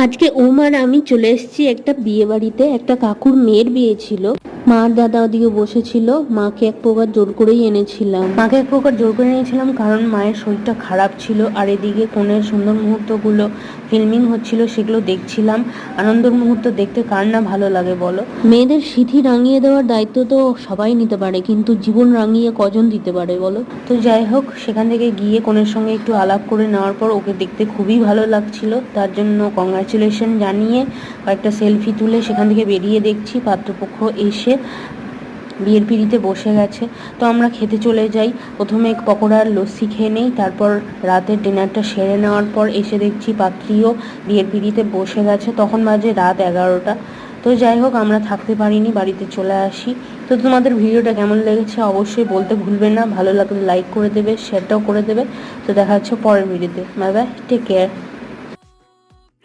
আজকে ওম আর আমি চলে এসেছি একটা বিয়ে বাড়িতে। একটা কাকুর মেয়ের বিয়ে ছিল। মার দাদা ওদিকে বসেছিল, মাকে এক প্রকার জোর করেই এনেছিলাম। মাকে এক প্রকার জোর করে এনেছিলাম কারণ মায়ের শরীরটা খারাপ ছিল, আর এদিকে কনের সুন্দর মুহূর্তগুলো ফিল্মিং হচ্ছিল, সেগুলো দেখছিলাম। আনন্দের মুহূর্ত দেখতে কার না ভালো লাগে বলো। মেয়েদের স্মৃতি রাঙিয়ে দেওয়ার দায়িত্ব তো সবাই নিতে পারে, কিন্তু জীবন রাঙিয়ে কজন দিতে পারে বলো। তো যাই হোক, সেখান থেকে গিয়ে কনের সঙ্গে একটু আলাপ করে নেওয়ার পর ওকে দেখতে খুবই ভালো লাগছিল, তার জন্য কংগ্রাচুলেশন জানিয়ে কয়েকটা সেলফি তুলে সেখান থেকে বেরিয়ে দেখছি পাত্রপক্ষ এসে বিয়ের পিঁড়িতে বসে গেছে। তো আমরা খেতে চলে যাই। প্রথমে পকোড়ার লস্যি খেয়ে নেই, তারপর রাতের ডিনারটা সেরে নেওয়ার পর এসে দেখছি পাত্রীও বিয়ের পিঁড়িতে বসে গেছে। তখন বাজে রাত 11টা। তো যাই হোক, আমরা থাকতে পারিনি, বাড়িতে চলে আসি। তো তোমাদের ভিডিওটা কেমন লেগেছে অবশ্যই বলতে ভুলবে না। ভালো লাগলে লাইক করে দেবে, শেয়ারটাও করে দেবে। তো দেখা হচ্ছে পরের ভিডিওতে। Bye bye, take care.